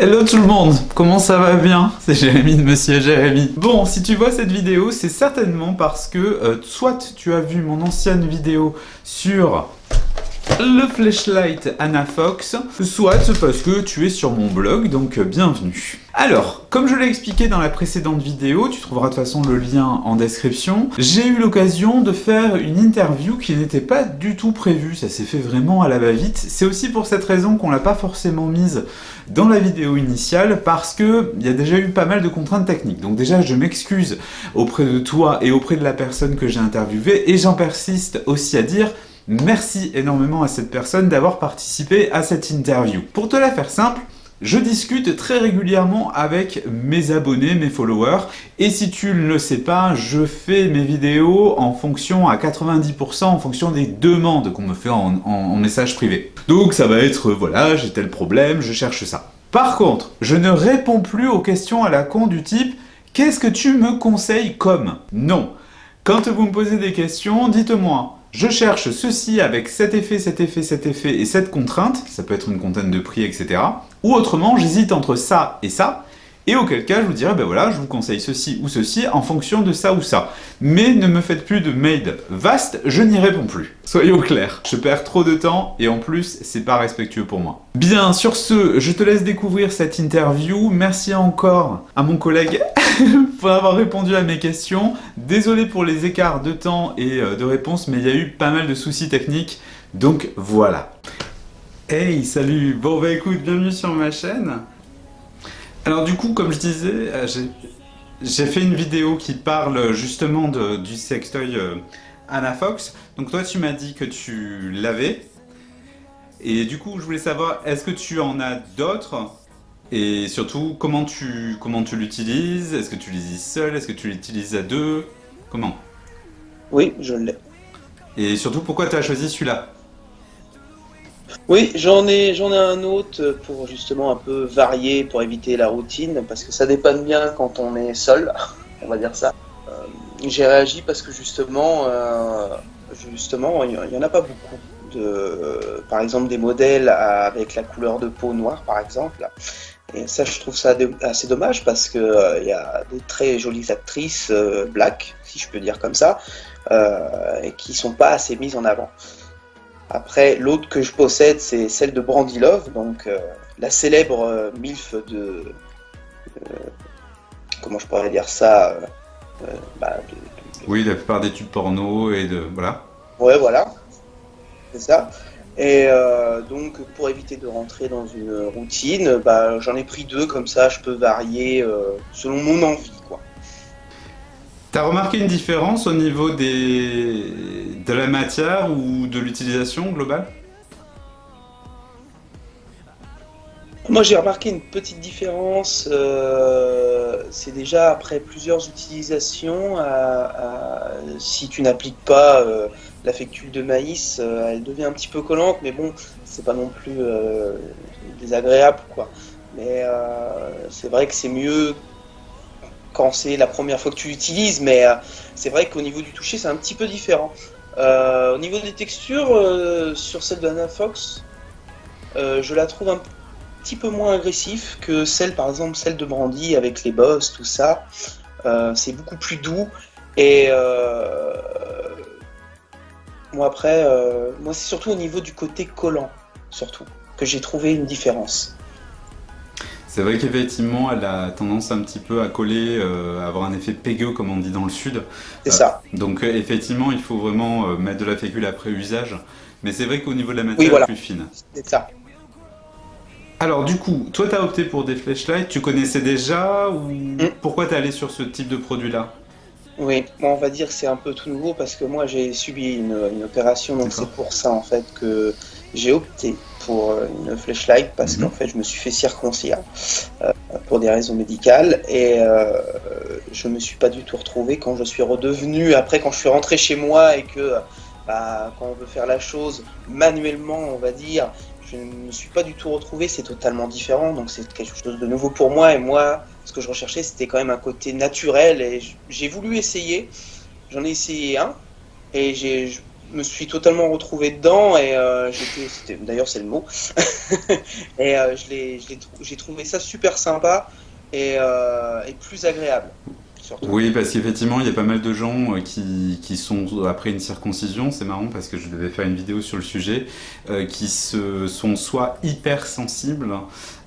Hello tout le monde, comment ça va bien? C'est Jérémy de Monsieur Jérémy. Bon, si tu vois cette vidéo, c'est certainement parce que soit tu as vu mon ancienne vidéo sur le flashlight Anafox, soit parce que tu es sur mon blog, donc bienvenue. Alors, comme je l'ai expliqué dans la précédente vidéo, tu trouveras de toute façon le lien en description, j'ai eu l'occasion de faire une interview qui n'était pas du tout prévue, ça s'est fait vraiment à la va-vite. C'est aussi pour cette raison qu'on l'a pas forcément mise dans la vidéo initiale, parce que il y a déjà eu pas mal de contraintes techniques. Donc déjà, je m'excuse auprès de toi et auprès de la personne que j'ai interviewée, et j'en persiste aussi à dire merci énormément à cette personne d'avoir participé à cette interview. Pour te la faire simple, je discute très régulièrement avec mes abonnés, mes followers, et si tu ne le sais pas, je fais mes vidéos en fonction à 90% en fonction des demandes qu'on me fait en message privé. Donc ça va être, voilà, j'ai tel problème, je cherche ça. Par contre, je ne réponds plus aux questions à la con du type « Qu'est-ce que tu me conseilles comme ?» Non. Quand vous me posez des questions, dites-moi « Je cherche ceci avec cet effet, cet effet, cet effet et cette contrainte », ça peut être une contrainte de prix, etc. Ou autrement, j'hésite entre ça, et auquel cas je vous dirai, ben voilà, je vous conseille ceci ou ceci en fonction de ça ou ça. Mais ne me faites plus de mails vastes, je n'y réponds plus. Soyons clairs, je perds trop de temps et en plus, c'est pas respectueux pour moi. Bien, sur ce, je te laisse découvrir cette interview. Merci encore à mon collègue pour avoir répondu à mes questions. Désolé pour les écarts de temps et de réponse, mais il y a eu pas mal de soucis techniques, donc voilà. Hey, salut. Bon bah écoute, bienvenue sur ma chaîne. Alors du coup, comme je disais, j'ai fait une vidéo qui parle justement du sextoy Anafox. Donc toi, tu m'as dit que tu l'avais. Et du coup, je voulais savoir, est-ce que tu en as d'autres? Et surtout, comment tu l'utilises? Est-ce que tu l'utilises seul? Est-ce que tu l'utilises à deux? Comment? Oui, je l'ai. Et surtout, pourquoi tu as choisi celui-là? Oui, j'en ai un autre pour justement un peu varier, pour éviter la routine, parce que ça dépanne bien quand on est seul, on va dire ça. J'ai réagi parce que justement, il y en a pas beaucoup. Par exemple, des modèles avec la couleur de peau noire, par exemple. Et ça, je trouve ça assez dommage parce que il y a des très jolies actrices black, si je peux dire comme ça, et qui sont pas assez mises en avant. Après, l'autre que je possède, c'est celle de Brandy Love, donc la célèbre MILF de... comment je pourrais dire ça Oui, la plupart des tubes porno et de... voilà. Ouais, voilà, c'est ça. Et donc, pour éviter de rentrer dans une routine, j'en ai pris deux, comme ça je peux varier selon mon envie, quoi. T'as remarqué une différence au niveau de la matière ou de l'utilisation globale? Moi j'ai remarqué une petite différence, c'est déjà après plusieurs utilisations, si tu n'appliques pas la fécule de maïs, elle devient un petit peu collante, mais bon, c'est pas non plus désagréable, quoi. Mais c'est vrai que c'est mieux quand c'est la première fois que tu l'utilises, mais c'est vrai qu'au niveau du toucher c'est un petit peu différent. Au niveau des textures, sur celle de Anafox, je la trouve un petit peu moins agressif que celle, par exemple, celle de Brandy avec les bosses, tout ça. C'est beaucoup plus doux. Et moi après, moi c'est surtout au niveau du côté collant, surtout, que j'ai trouvé une différence. C'est vrai qu'effectivement, elle a tendance un petit peu à coller, à avoir un effet pégueux, comme on dit dans le sud. C'est ça. Donc effectivement, il faut vraiment mettre de la fécule après usage. Mais c'est vrai qu'au niveau de la matière, Oui, voilà. elle est plus fine. C'est ça. Alors du coup, toi tu as opté pour des flashlights, tu connaissais déjà ou pourquoi tu es allé sur ce type de produit-là? Oui, moi on va dire que c'est un peu tout nouveau parce que moi j'ai subi une opération, donc c'est pour ça en fait que j'ai opté pour une flashlight parce qu'en fait je me suis fait circoncire pour des raisons médicales et je me suis pas du tout retrouvé quand je suis redevenu, après quand je suis rentré chez moi et que quand on veut faire la chose manuellement on va dire, je ne me suis pas du tout retrouvé, c'est totalement différent, donc c'est quelque chose de nouveau pour moi, et moi, ce que je recherchais, c'était quand même un côté naturel, et j'ai voulu essayer, j'en ai essayé un, et me suis totalement retrouvé dedans et d'ailleurs c'est le mot. Et j'ai trouvé ça super sympa et plus agréable. Surtout. Oui, parce qu'effectivement, il y a pas mal de gens qui sont après une circoncision, c'est marrant parce que je devais faire une vidéo sur le sujet, qui sont soit hypersensibles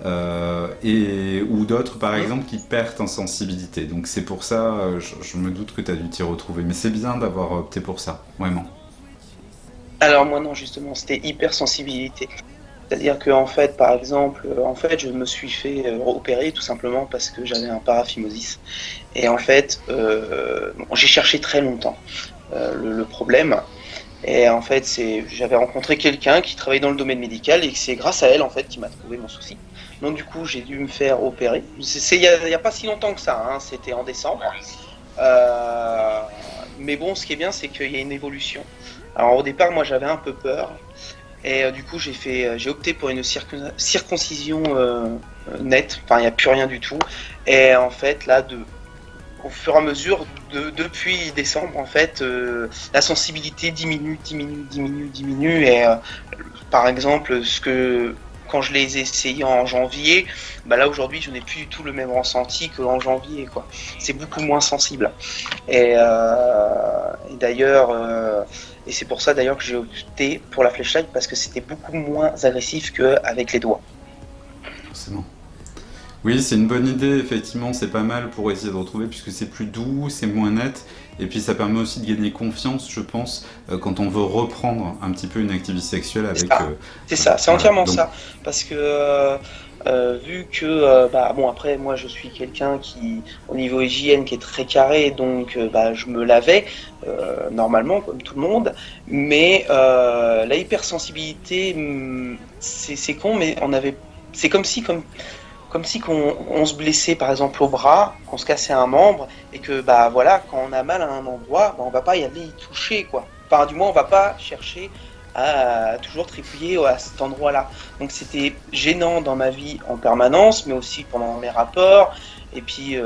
ou d'autres par exemple qui perdent en sensibilité. Donc c'est pour ça, je me doute que tu as dû t'y retrouver. Mais c'est bien d'avoir opté pour ça, vraiment. Alors moi non, justement, c'était hypersensibilité. C'est-à-dire que en fait, par exemple, je me suis fait opérer tout simplement parce que j'avais un paraphimosis. Et en fait, j'ai cherché très longtemps le problème. Et en fait, j'avais rencontré quelqu'un qui travaillait dans le domaine médical et c'est grâce à elle en fait qui m'a trouvé mon souci. Donc du coup, j'ai dû me faire opérer. Il y a pas si longtemps que ça, hein, c'était en décembre. Mais bon, ce qui est bien, c'est qu'il y a une évolution. Alors au départ, moi, j'avais un peu peur. Et du coup, j'ai opté pour une circoncision nette. Enfin, il n'y a plus rien du tout. Et en fait, là, au fur et à mesure, depuis décembre, en fait, la sensibilité diminue. Et par exemple, quand je les ai essayés en janvier, bah là aujourd'hui, je n'ai plus du tout le même ressenti qu'en janvier, quoi. C'est beaucoup moins sensible. Et d'ailleurs. Et c'est pour ça d'ailleurs que j'ai opté pour la flashlight parce que c'était beaucoup moins agressif qu'avec les doigts. Forcément. Oui, c'est une bonne idée, effectivement, c'est pas mal pour essayer de retrouver puisque c'est plus doux, c'est moins net et puis ça permet aussi de gagner confiance, je pense, quand on veut reprendre un petit peu une activité sexuelle avec... C'est ça, c'est entièrement ça. Parce que vu que, bon après moi je suis quelqu'un qui, au niveau hygiène, qui est très carré, donc je me lavais normalement comme tout le monde, mais la hypersensibilité, c'est con, mais c'est comme si on se blessait par exemple au bras, qu'on se cassait un membre, et que voilà, quand on a mal à un endroit, on va pas y aller y toucher, quoi. Enfin, du moins on va pas chercher à toujours tripouiller à cet endroit-là. Donc c'était gênant dans ma vie en permanence, mais aussi pendant mes rapports, et puis,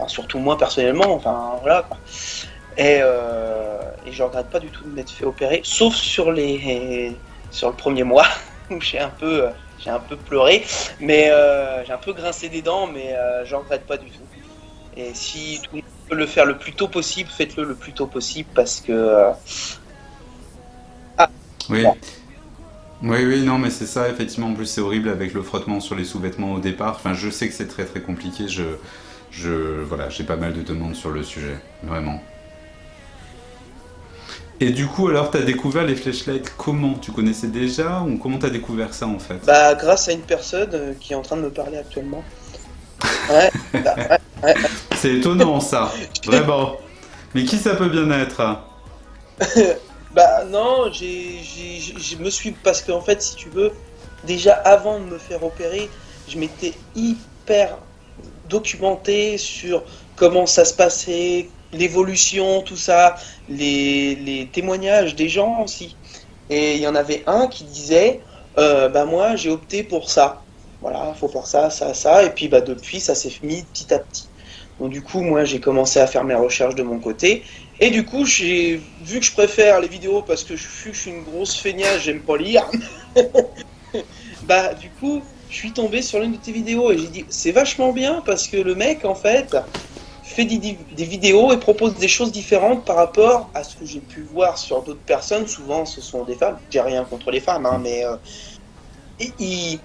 surtout moi personnellement, enfin voilà, quoi. Et je regrette pas du tout de m'être fait opérer, sauf sur le premier mois, où j'ai un peu pleuré, mais j'ai un peu grincé des dents, mais je regrette pas du tout. Et si tout le monde peut le faire le plus tôt possible, faites-le le plus tôt possible, parce que... Oui. Oui, non, mais c'est ça, effectivement, en plus c'est horrible avec le frottement sur les sous-vêtements au départ. Enfin, je sais que c'est très très compliqué, voilà, j'ai pas mal de demandes sur le sujet, vraiment. Et du coup, alors, t'as découvert les flashlights comment? Tu connaissais déjà ou comment t'as découvert ça en fait? Grâce à une personne qui est en train de me parler actuellement. Ouais, ouais. C'est étonnant ça, vraiment. Mais qui ça peut bien être? Non, je me suis... Parce qu'en fait, si tu veux, déjà avant de me faire opérer, je m'étais hyper documenté sur comment ça se passait, l'évolution, tout ça, les témoignages des gens aussi. Et il y en avait un qui disait, moi j'ai opté pour ça. Voilà, faut faire ça, ça, ça. Et puis depuis, ça s'est mis petit à petit. Donc du coup, moi j'ai commencé à faire mes recherches de mon côté. Et du coup, vu que je préfère les vidéos parce que je suis une grosse feignasse, j'aime pas lire. Du coup, je suis tombé sur l'une de tes vidéos et j'ai dit c'est vachement bien parce que le mec en fait fait des vidéos et propose des choses différentes par rapport à ce que j'ai pu voir sur d'autres personnes. Souvent, ce sont des femmes. J'ai rien contre les femmes, hein, mais il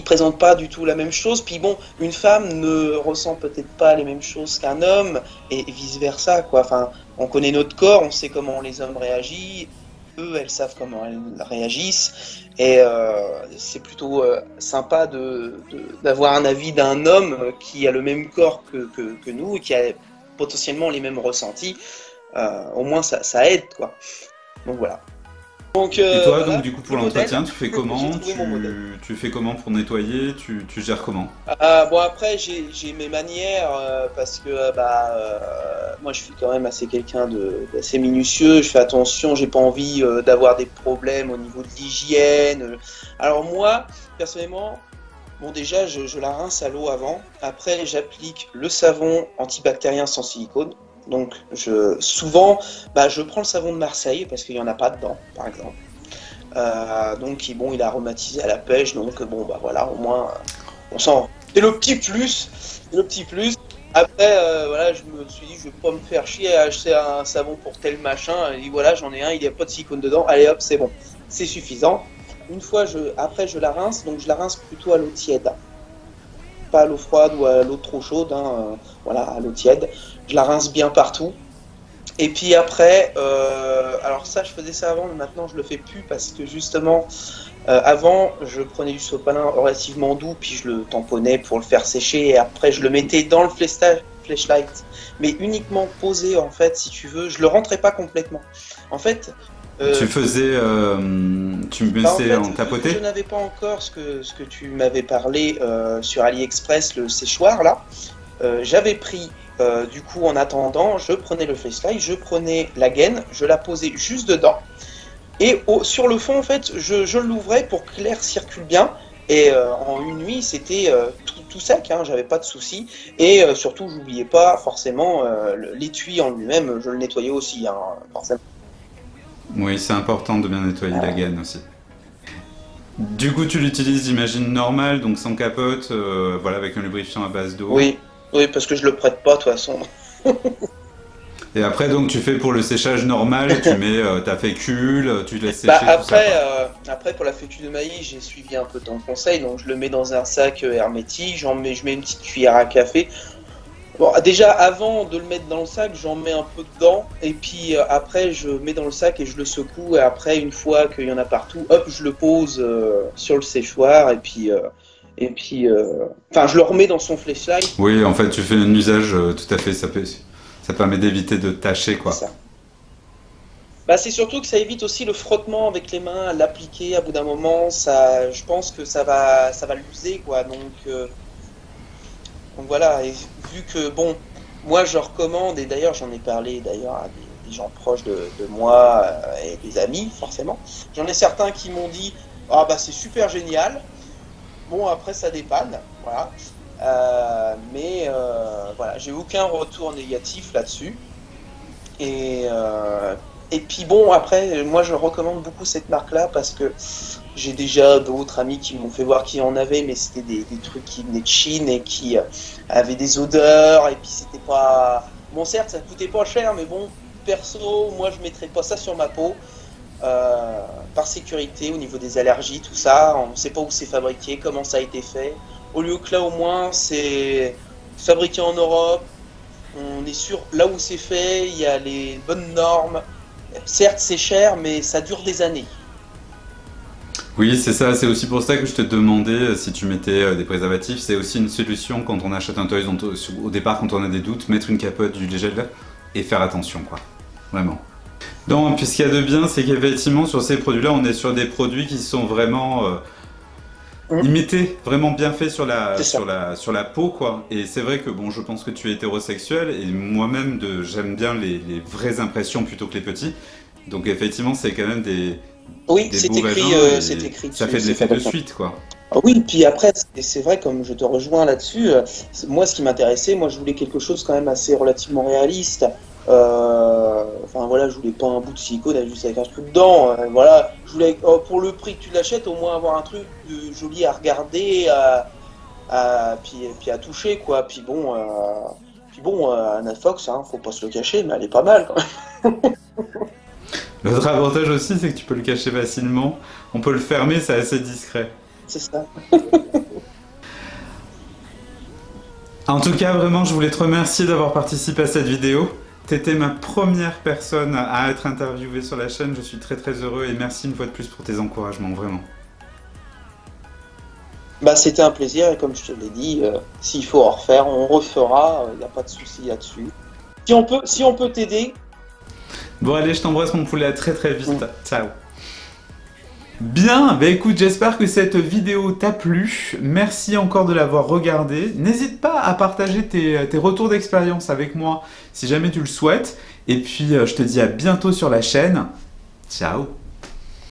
présente pas du tout la même chose. Puis bon, une femme ne ressent peut-être pas les mêmes choses qu'un homme et vice versa, quoi. Enfin, on connaît notre corps, on sait comment les hommes réagissent. Eux, elles savent comment elles réagissent. Et c'est plutôt sympa d'avoir un avis d'un homme qui a le même corps que nous et qui a potentiellement les mêmes ressentis. Au moins, ça aide, quoi. Donc voilà. Donc, et toi, voilà, donc du coup pour l'entretien, tu fais comment? Tu fais comment pour nettoyer? Tu gères comment? Après j'ai mes manières parce que moi je suis quand même assez quelqu'un d'assez minutieux, je fais attention, j'ai pas envie d'avoir des problèmes au niveau de l'hygiène. Alors moi, personnellement, bon déjà je la rince à l'eau avant, après j'applique le savon antibactérien sans silicone Donc souvent, je prends le savon de Marseille parce qu'il n'y en a pas dedans, par exemple. Donc bon, il est aromatisé à la pêche, donc bon, voilà, au moins, on sent. C'est le petit plus. C'est le petit plus. Après, voilà, je me suis dit, je vais pas me faire chier à acheter un savon pour tel machin. Et voilà, j'en ai un, il n'y a pas de silicone dedans. Allez hop, c'est bon, c'est suffisant. Une fois, après, je la rince, donc je la rince plutôt à l'eau tiède. Pas à l'eau froide ou à l'eau trop chaude, hein, voilà, à l'eau tiède. Je la rince bien partout. Et puis après, alors ça, je faisais ça avant, mais maintenant je le fais plus parce que justement, avant, je prenais du sopalin relativement doux, puis je le tamponnais pour le faire sécher, et après je le mettais dans le flashlight, mais uniquement posé en fait, si tu veux. Je le rentrais pas complètement. En fait, tu faisais, tu me mettais en tapoté. Je n'avais pas encore ce que tu m'avais parlé sur AliExpress, le séchoir là. J'avais pris. Du coup, en attendant, je prenais le flashlight, je prenais la gaine, je la posais juste dedans. Et sur le fond, en fait, je l'ouvrais pour que l'air circule bien. Et en une nuit, c'était tout sec, hein, j'avais pas de soucis. Et surtout, j'oubliais pas forcément l'étui en lui-même, je le nettoyais aussi, hein, forcément. Oui, c'est important de bien nettoyer la gaine aussi. Du coup, tu l'utilises, j'imagine, normal, donc sans capote, voilà, avec un lubrifiant à base d'eau. Oui, parce que je le prête pas, de toute façon. Et après, donc, tu fais pour le séchage normal, tu mets ta fécule, tu laisses sécher tout ça. Après, pour la fécule de maïs, j'ai suivi un peu ton conseil, donc je le mets dans un sac hermétique, je mets une petite cuillère à café. Bon, déjà, avant de le mettre dans le sac, j'en mets un peu dedans, et puis après, je mets dans le sac et je le secoue, et après, une fois qu'il y en a partout, hop, je le pose sur le séchoir, et puis... je le remets dans son flashlight. Oui, en fait, tu fais un usage tout à fait, ça permet d'éviter de tâcher, quoi. C'est ça. C'est surtout que ça évite aussi le frottement avec les mains, à l'appliquer, à bout d'un moment, je pense que ça va l'user, quoi. Donc voilà, et vu que, bon, moi je recommande, et d'ailleurs j'en ai parlé à des gens proches de moi et des amis, forcément. J'en ai certains qui m'ont dit, ah c'est super génial. Bon, après, ça dépanne, voilà. Voilà, j'ai aucun retour négatif là-dessus. Et puis bon, après, moi, je recommande beaucoup cette marque-là parce que j'ai déjà d'autres amis qui m'ont fait voir qu'ils en avaient, mais c'était des trucs qui venaient de Chine et qui avaient des odeurs, et puis c'était pas... Bon, certes, ça coûtait pas cher, mais bon, perso, moi, je mettrais pas ça sur ma peau. Par sécurité au niveau des allergies, tout ça, on ne sait pas où c'est fabriqué, comment ça a été fait. Au lieu que là, au moins, c'est fabriqué en Europe, on est sûr là où c'est fait, il y a les bonnes normes. Certes, c'est cher, mais ça dure des années. Oui, c'est ça, c'est aussi pour ça que je te demandais si tu mettais des préservatifs. C'est aussi une solution quand on achète un toy, au départ, quand on a des doutes, mettre une capote, du dégel et faire attention, quoi. Vraiment. Donc, puis ce qu'il y a de bien, c'est qu'effectivement, sur ces produits-là, on est sur des produits qui sont vraiment imités, vraiment bien faits sur la peau, quoi. Et c'est vrai que, bon, je pense que tu es hétérosexuel, et moi-même, j'aime bien les vraies impressions plutôt que les petits. Donc, effectivement, c'est quand même des beaux vagins, c'est écrit. Ça fait de l'effet de suite, quoi. Oui, puis après, c'est vrai, comme je te rejoins là-dessus, moi, ce qui m'intéressait, moi, je voulais quelque chose quand même assez relativement réaliste. Voilà, je voulais pas un bout de silicone juste avec un truc dedans. Voilà, je voulais pour le prix que tu l'achètes, au moins avoir un truc joli à regarder, puis à toucher, quoi. Puis bon, Anna Fox, hein, faut pas se le cacher, mais elle est pas mal quand même. L'autre avantage aussi, c'est que tu peux le cacher facilement. On peut le fermer, c'est assez discret. C'est ça. En tout cas, vraiment, je voulais te remercier d'avoir participé à cette vidéo. T'étais ma première personne à être interviewée sur la chaîne, je suis très très heureux et merci une fois de plus pour tes encouragements, vraiment. C'était un plaisir et comme je te l'ai dit, s'il faut en refaire, on refera, il n'y a pas de souci là-dessus. Si on peut t'aider. Bon allez, je t'embrasse mon poulet, à très très vite, ciao. Bien, écoute, j'espère que cette vidéo t'a plu. Merci encore de l'avoir regardée. N'hésite pas à partager tes retours d'expérience avec moi si jamais tu le souhaites. Et puis, je te dis à bientôt sur la chaîne. Ciao.